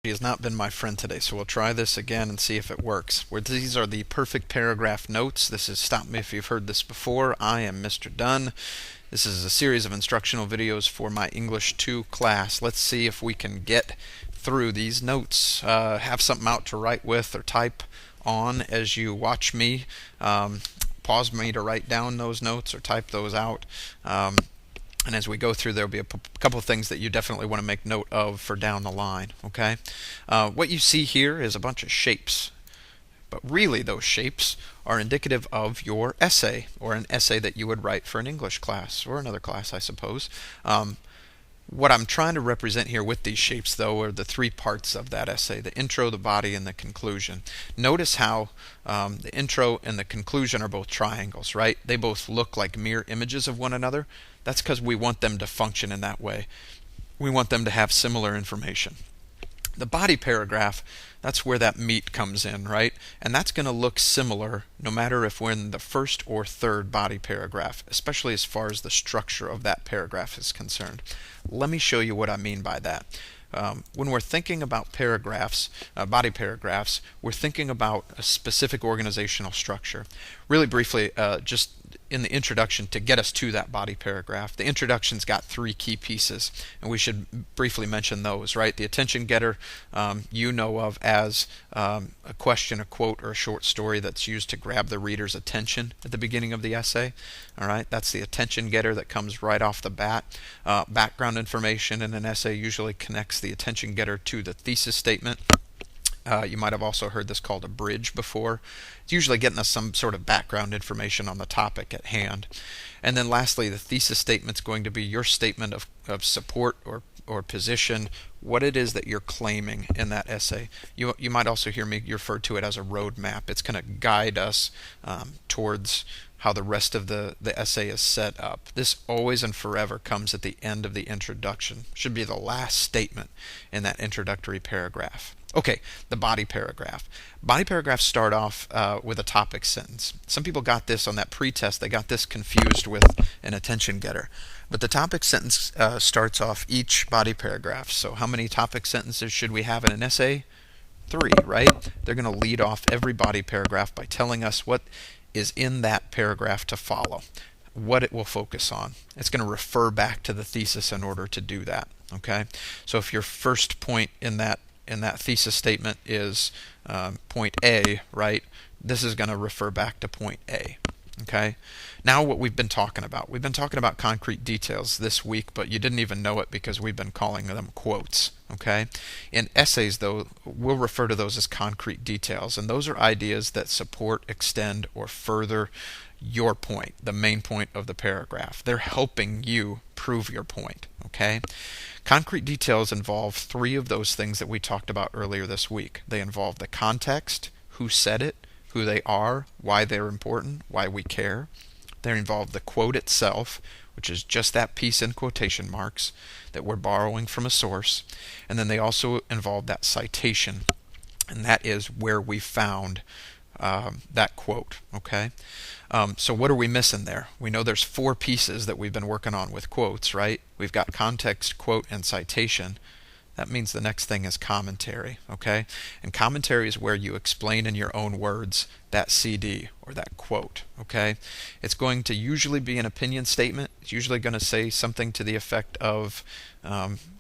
Has not been my friend today, so we'll try this again and see if it works. These are the perfect paragraph notes. This is Stop Me If You've Heard This Before. I am Mr. Dunn. This is a series of instructional videos for my English 2 class. Let's see if we can get through these notes. Have something out to write with or type on as you watch me. Pause me to write down those notes or type those out. And as we go through, there'll be a couple of things that you definitely want to make note of for down the line, okay? What you see here is a bunch of shapes, but really those shapes are indicative of your essay, or an essay that you would write for an English class, or another class, I suppose. What I'm trying to represent here with these shapes, though, are the three parts of that essay: the intro, the body, and the conclusion. Notice how the intro and the conclusion are both triangles, right? They both look like mirror images of one another. That's because we want them to function in that way. We want them to have similar information. The body paragraph, that's where that meat comes in, right? And that's going to look similar no matter if we're in the first or third body paragraph, especially as far as the structure of that paragraph is concerned. Let me show you what I mean by that. When we're thinking about paragraphs, body paragraphs, we're thinking about a specific organizational structure. Really briefly, just in the introduction to get us to that body paragraph, the introduction's got three key pieces, and we should briefly mention those, right? The attention getter you know of as a question, a quote, or a short story that's used to grab the reader's attention at the beginning of the essay. All right, that's the attention getter that comes right off the bat. Background information in an essay usually connects the attention getter to the thesis statement. You might have also heard this called a bridge before. It's usually getting us some sort of background information on the topic at hand. And then lastly, the thesis statement is going to be your statement of support or position, what it is that you're claiming in that essay. You might also hear me refer to it as a roadmap. It's going to guide us towards how the rest of the essay is set up. This always and forever comes at the end of the introduction. Should be the last statement in that introductory paragraph. Okay, the body paragraph. Body paragraphs start off with a topic sentence. Some people got this on that pretest. They got this confused with an attention getter. But the topic sentence starts off each body paragraph. So how many topic sentences should we have in an essay? 3, right? They're going to lead off every body paragraph by telling us what is in that paragraph to follow, what it will focus on. It's going to refer back to the thesis in order to do that. Okay, so if your first point in that thesis statement is point A, right, this is going to refer back to point A. Okay, now what we've been talking about. We've been talking about concrete details this week, but you didn't even know it because we've been calling them quotes. Okay, in essays, though, we'll refer to those as concrete details, and those are ideas that support, extend, or further your point, the main point of the paragraph. They're helping you prove your point. Okay, concrete details involve 3 of those things that we talked about earlier this week. They involve the context, who said it, who they are, why they're important, why we care. They involve the quote itself, which is just that piece in quotation marks that we're borrowing from a source. And then they also involve that citation, and that is where we found that quote. Okay, so what are we missing there? We know there's 4 pieces that we've been working on with quotes, right? We've got context, quote, and citation. That means the next thing is commentary, okay? And commentary is where you explain in your own words that CD or that quote, okay? It's going to usually be an opinion statement. It's usually going to say something to the effect of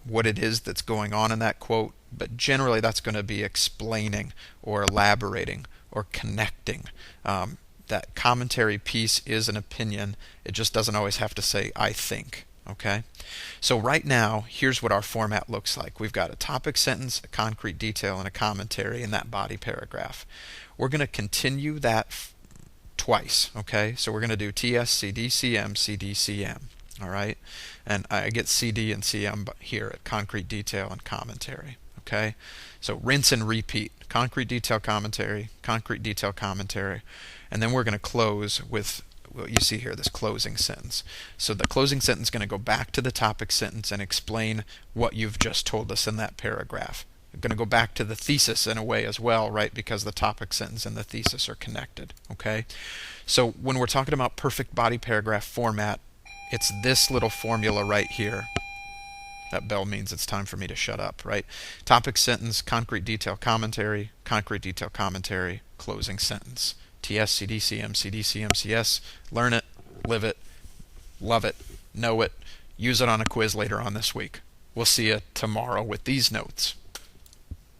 what it is that's going on in that quote, but generally that's going to be explaining or elaborating or connecting. That commentary piece is an opinion. It just doesn't always have to say, I think. Okay, so right now, here's what our format looks like. We've got a topic sentence, a concrete detail, and a commentary in that body paragraph. We're going to continue that twice, okay? So we're going to do TS, CD, CM, CD, CM, all right? And I get CD and CM here at concrete detail and commentary, okay? So rinse and repeat, concrete detail commentary, and then we're going to close with what you see here, this closing sentence. So the closing sentence is going to go back to the topic sentence and explain what you've just told us in that paragraph. We're going to go back to the thesis in a way as well, right? Because the topic sentence and the thesis are connected. Okay? So when we're talking about perfect body paragraph format, it's this little formula right here. That bell means it's time for me to shut up, right? Topic sentence, concrete detail commentary, closing sentence. TS, CDC, MCDC, MCS. Learn it, live it, love it, know it. Use it on a quiz later on this week. We'll see you tomorrow with these notes.